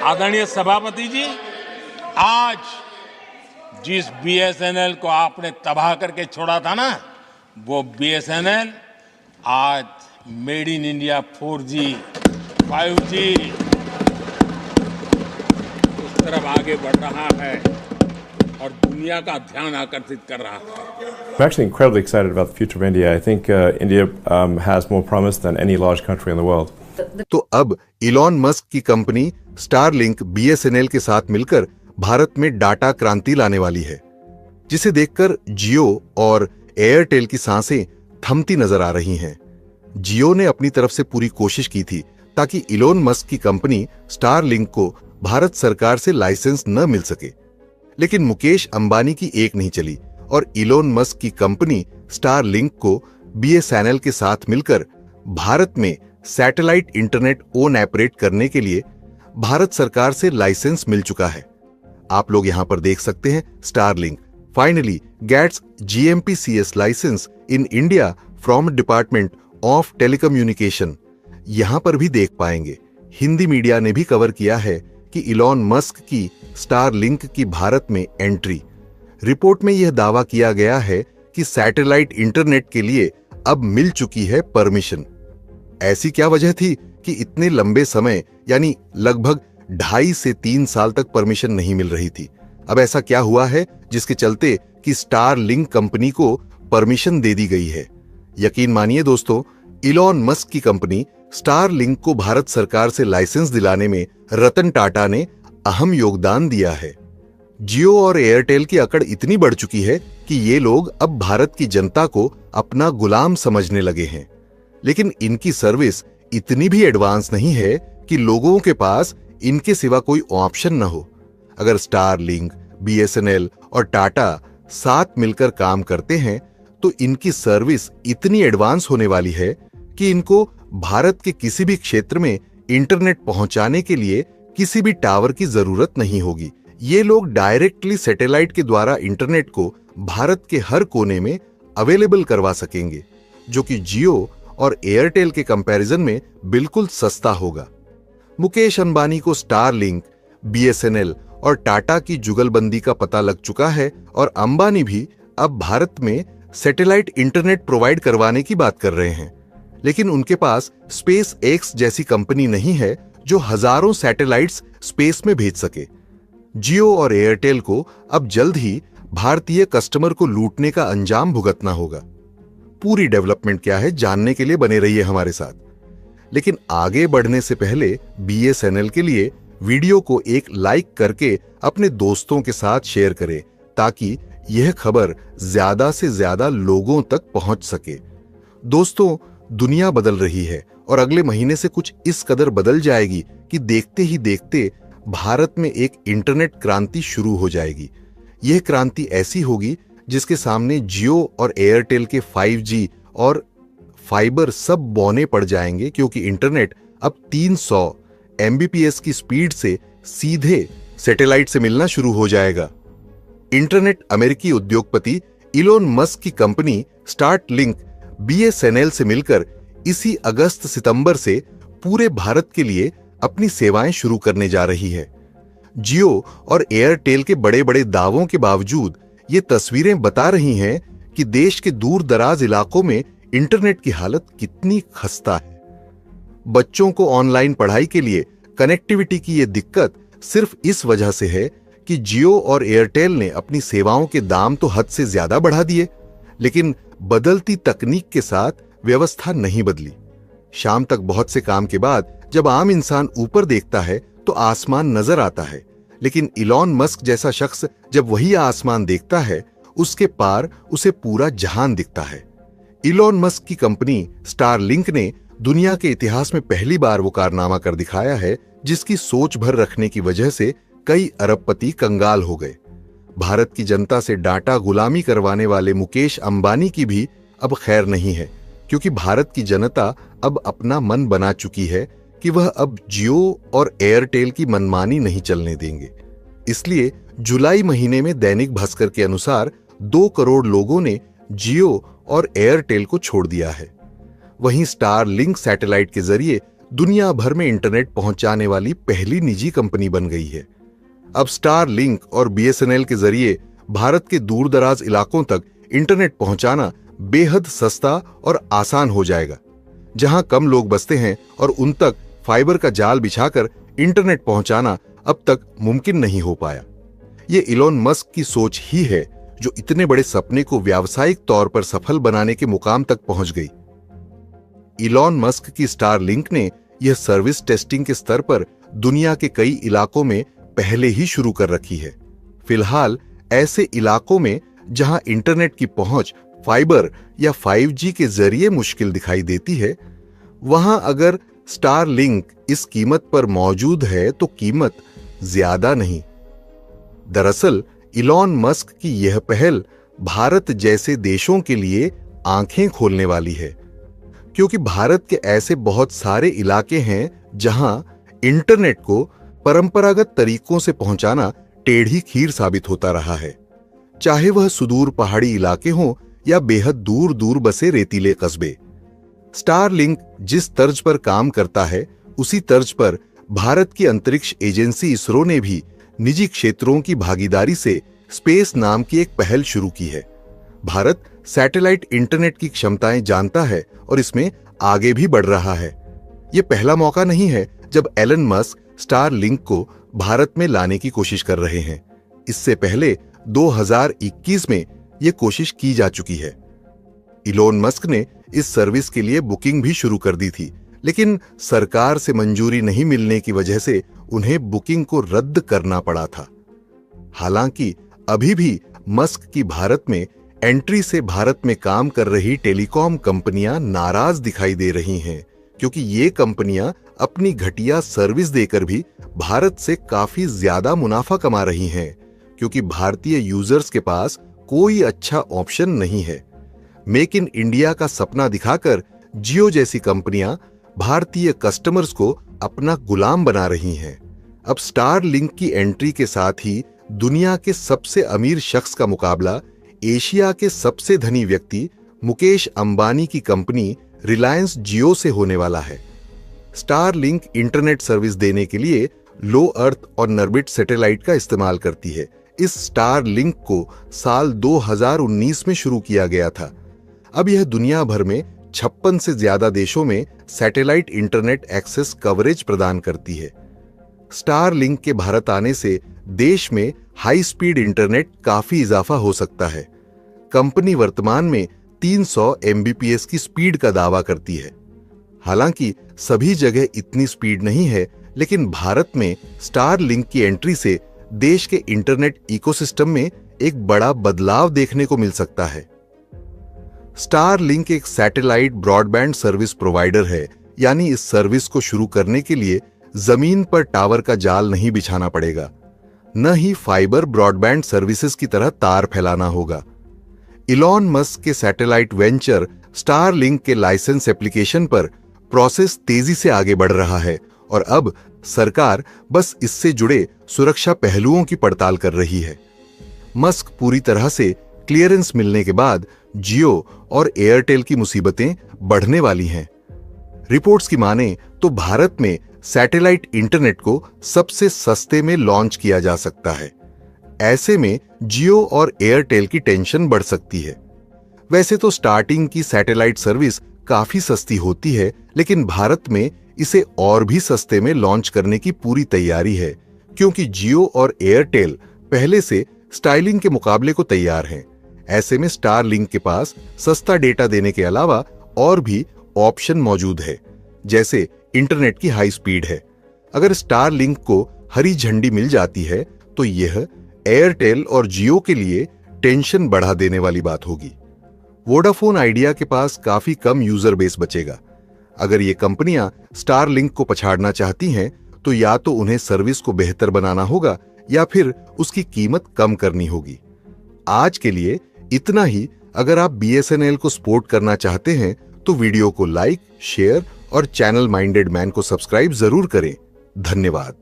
आदरणीय सभापति जी, आज जिस बीएसएनएल को आपने तबाह करके छोड़ा था ना, वो बीएसएनएल आज made in India 4G, 5G उस तरफ आगे बढ़ रहा है और दुनिया का ध्यान आकर्षित कर रहा है। I'm actually incredibly excited about the future of India. I think India has more promise than any large country in the world. तो अब इलॉन मस्क की कंपनी स्टारलिंक बीएसएनएल के साथ मिलकर भारत में डाटा क्रांति लाने वाली है, जिसे देखकर जियो और एयरटेल की सांसें थमती नजर आ रही हैं। जियो ने अपनी तरफ से पूरी कोशिश की थी ताकि इलॉन मस्क की कंपनी स्टारलिंक को भारत सरकार से लाइसेंस न मिल सके, लेकिन मुकेश अंबानी की एक नहीं चली और इलॉन मस्क की कंपनी स्टारलिंक को बीएसएनएल के साथ मिलकर भारत में सैटेलाइट इंटरनेट ओन ऑपरेट करने के लिए भारत सरकार से लाइसेंस मिल चुका है। आप लोग यहां पर देख सकते हैं, Starlink finally gets GMP-CS license in India from Department of Telecommunication. यहां पर भी देख पाएंगे, हिंदी मीडिया ने भी कवर किया है कि इलॉन मस्क की स्टारलिंक की भारत में एंट्री। रिपोर्ट में यह दावा किया गया है कि सैटेलाइट इंटरनेट के लिए अब मिल चुकी है परमिशन। ऐसी क्या वजह थी कि इतने लंबे समय यानी लगभग 2.5 से 3 साल तक परमिशन नहीं मिल रही थी? अब ऐसा क्या हुआ है जिसके चलते कि स्टारलिंक कंपनी को परमिशन दे दी गई है? यकीन मानिए दोस्तों, इलॉन मस्क की कंपनी स्टारलिंक को भारत सरकार से लाइसेंस दिलाने में रतन टाटा ने अहम योगदान दिया है। जियो और एयरटेल की अकड़ इतनी बढ़ चुकी है कि ये लोग अब भारत की जनता को अपना गुलाम समझने लगे हैं, लेकिन इनकी सर्विस इतनी भी एडवांस नहीं है कि लोगों के पास इनके सिवा कोई ऑप्शन न हो। अगर स्टारलिंक, बीएसएनएल और टाटा साथ मिलकर काम करते हैं तो इनकी सर्विस इतनी एडवांस होने वाली है कि इनको भारत के किसी भी क्षेत्र में इंटरनेट पहुंचाने के लिए किसी भी टावर की जरूरत नहीं होगी। ये लोग डायरेक्टली सैटेलाइट के द्वारा इंटरनेट को भारत के हर कोने में अवेलेबल करवा सकेंगे, जो कि जियो और एयरटेल के कंपैरिजन में बिल्कुल सस्ता होगा। मुकेश अंबानी को स्टारलिंक, बीएसएनएल और टाटा की जुगलबंदी का पता लग चुका है और अंबानी भी अब भारत में सैटेलाइट इंटरनेट प्रोवाइड करवाने की बात कर रहे हैं, लेकिन उनके पास स्पेस एक्स जैसी कंपनी नहीं है जो हजारों सैटेलाइट्स स्पेस में भेज सके। जियो और एयरटेल को अब जल्द ही भारतीय कस्टमर को लूटने का अंजाम भुगतना होगा। पूरी डेवलपमेंट क्या है जानने के लिए बने रहिए हमारे साथ, लेकिन आगे बढ़ने से पहले बीएसएनएल के लिए वीडियो को एक लाइक करके अपने दोस्तों के साथ शेयर करें ताकि यह खबर ज्यादा से ज्यादा लोगों तक पहुंच सके। दोस्तों, दुनिया बदल रही है और अगले महीने से कुछ इस कदर बदल जाएगी कि देखते ही देखते भारत में एक इंटरनेट क्रांति शुरू हो जाएगी। यह क्रांति ऐसी होगी जिसके सामने जियो और एयरटेल के 5G और फाइबर सब बौने पड़ जाएंगे, क्योंकि इंटरनेट अब 300 Mbps की स्पीड से सीधे सैटेलाइट से मिलना शुरू हो जाएगा। इंटरनेट अमेरिकी उद्योगपति इलॉन मस्क की कंपनी स्टारलिंक बीएसएनएल से मिलकर इसी अगस्त-सितंबर से पूरे भारत के लिए अपनी सेवाएं शुरू करने जा रही है। जियो और एयरटेल के बड़े-बड़े दावों के बावजूद ये तस्वीरें बता रही हैं कि देश के दूर दराज इलाकों में इंटरनेट की हालत कितनी खस्ता है। बच्चों को ऑनलाइन पढ़ाई के लिए कनेक्टिविटी की ये दिक्कत सिर्फ इस वजह से है कि जियो और एयरटेल ने अपनी सेवाओं के दाम तो हद से ज्यादा बढ़ा दिए, लेकिन बदलती तकनीक के साथ व्यवस्था नहीं बदली। शाम तक बहुत से काम के बाद जब आम इंसान ऊपर देखता है तो आसमान नजर आता है, लेकिन इलॉन मस्क जैसा शख्स जब वही आसमान देखता है उसके पार उसे पूरा जहान दिखता है। इलॉन मस्क की कंपनी स्टारलिंक ने दुनिया के इतिहास में पहली बार वो कारनामा कर दिखाया है जिसकी सोच भर रखने की वजह से कई अरबपति कंगाल हो गए। भारत की जनता से डाटा गुलामी करवाने वाले मुकेश अंबानी की भी अब खैर नहीं है, क्योंकि भारत की जनता अब अपना मन बना चुकी है कि वह अब जियो और एयरटेल की मनमानी नहीं चलने देंगे। इसलिए जुलाई महीने में दैनिक भास्कर के अनुसार 2 करोड़ लोगों ने जियो और एयरटेल को छोड़ दिया है। वहीं स्टारलिंक सैटेलाइट के जरिए दुनिया भर में इंटरनेट पहुंचाने वाली पहली निजी कंपनी बन गई है। अब स्टार लिंक और बीएसएनएल के जरिए भारत के दूर दराज इलाकों तक इंटरनेट पहुंचाना बेहद सस्ता और आसान हो जाएगा। जहां कम लोग बसते हैं और उन तक फाइबर का जाल बिछाकर इंटरनेट पहुंचाना अब तक मुमकिन नहीं हो पाया। ये इलॉन मस्क की सोच ही है जो इतने बड़े सपने को व्यावसायिक तौर पर सफल बनाने के मुकाम तक पहुंच गई। इलॉन मस्क की स्टार लिंक ने यह सर्विस टेस्टिंग के स्तर पर दुनिया के कई इलाकों में पहले ही शुरू कर रखी है। फिलहाल ऐसे इलाकों में जहां इंटरनेट की पहुंच फाइबर या 5G के जरिए मुश्किल दिखाई देती है, वहां अगर स्टार लिंक इस कीमत पर मौजूद है तो कीमत ज्यादा नहीं। दरअसल इलॉन मस्क की यह पहल भारत जैसे देशों के लिए आंखें खोलने वाली है, क्योंकि भारत के ऐसे बहुत सारे इलाके हैं जहां इंटरनेट को परंपरागत तरीकों से पहुंचाना टेढ़ी खीर साबित होता रहा है, चाहे वह सुदूर पहाड़ी इलाके हों या बेहद दूर दूर बसे रेतीले कस्बे। स्टार लिंक जिस तर्ज पर काम करता है, उसी तर्ज पर भारत की अंतरिक्ष एजेंसी इसरो ने भी निजी क्षेत्रों की भागीदारी से स्पेस नाम की एक पहल शुरू की है। भारत सैटेलाइट इंटरनेट की क्षमताएं जानता है और इसमें आगे भी बढ़ रहा है। यह पहला मौका नहीं है जब एलन मस्क स्टार लिंक को भारत में लाने की कोशिश कर रहे हैं। इससे पहले 2021 में यह कोशिश की जा चुकी है। इलॉन मस्क ने इस सर्विस के लिए बुकिंग भी शुरू कर दी थी, लेकिन सरकार से मंजूरी नहीं मिलने की वजह से उन्हें बुकिंग को रद्द करना पड़ा था। हालांकि अभी भी मस्क की भारत में एंट्री से भारत में काम कर रही टेलीकॉम कंपनियां नाराज दिखाई दे रही हैं, क्योंकि ये कंपनियां अपनी घटिया सर्विस देकर भी भारत से काफी ज्यादा मुनाफा कमा रही हैं, क्योंकि भारतीय यूजर्स के पास कोई अच्छा ऑप्शन नहीं है। मेक इन इंडिया का सपना दिखाकर जियो जैसी कंपनियां भारतीय कस्टमर्स को अपना गुलाम बना रही हैं। अब स्टार लिंक की एंट्री के साथ ही दुनिया के सबसे अमीर शख्स का मुकाबला एशिया के सबसे धनी व्यक्ति मुकेश अंबानी की कंपनी रिलायंस जियो से होने वाला है। स्टार लिंक इंटरनेट सर्विस देने के लिए लो अर्थ और नर्बिट सैटेलाइट का इस्तेमाल करती है। इस स्टार लिंक को साल 2019 में शुरू किया गया था। अब यह दुनिया भर में 56 से ज्यादा देशों में सैटेलाइट इंटरनेट एक्सेस कवरेज प्रदान करती है। स्टार लिंक के भारत आने से देश में हाई स्पीड इंटरनेट काफी इजाफा हो सकता है। कंपनी वर्तमान में 300 Mbps की स्पीड का दावा करती है। हालांकि सभी जगह इतनी स्पीड नहीं है, लेकिन भारत में स्टार लिंक की एंट्री से देश के इंटरनेट इकोसिस्टम में एक बड़ा बदलाव देखने को मिल सकता है। स्टार लिंक एक सैटेलाइट ब्रॉडबैंड सर्विस प्रोवाइडर है, यानी इस सर्विस को शुरू करने के लिए जमीन पर टावर का जाल नहीं बिछाना पड़ेगा, न ही फाइबर ब्रॉडबैंड सर्विसेज की तरह तार फैलाना होगा। इलॉन मस्क के सैटेलाइट वेंचर स्टार लिंक के लाइसेंस एप्लीकेशन पर प्रोसेस तेजी से आगे बढ़ रहा है और अब सरकार बस इससे जुड़े सुरक्षा पहलुओं की पड़ताल कर रही है। मस्क पूरी तरह से क्लियरेंस मिलने के बाद जियो और एयरटेल की मुसीबतें बढ़ने वाली हैं। रिपोर्ट्स की माने तो भारत में सैटेलाइट इंटरनेट को सबसे सस्ते में लॉन्च किया जा सकता है। ऐसे में जियो और एयरटेल की टेंशन बढ़ सकती है। वैसे तो स्टार्टिंग की सैटेलाइट सर्विस काफी सस्ती होती है, लेकिन भारत में इसे और भी सस्ते में लॉन्च करने की पूरी तैयारी है, क्योंकि जियो और एयरटेल पहले से स्टारलिंक के मुकाबले को तैयार हैं। ऐसे में स्टारलिंक के पास सस्ता डेटा देने के अलावा और भी ऑप्शन मौजूद है, जैसे इंटरनेट की हाई स्पीड है। अगर स्टारलिंक को हरी झंडी मिल जाती है तो यह एयरटेल और जियो के लिए टेंशन बढ़ा देने वाली बात होगी। वोडाफोन आइडिया के पास काफी कम यूजर बेस बचेगा। अगर ये कंपनियां स्टारलिंक को पछाड़ना चाहती हैं तो या तो उन्हें सर्विस को बेहतर बनाना होगा या फिर उसकी कीमत कम करनी होगी। आज के लिए इतना ही। अगर आप बीएसएनएल को सपोर्ट करना चाहते हैं तो वीडियो को लाइक, शेयर और चैनल माइंडेड मैन को सब्सक्राइब जरूर करें। धन्यवाद।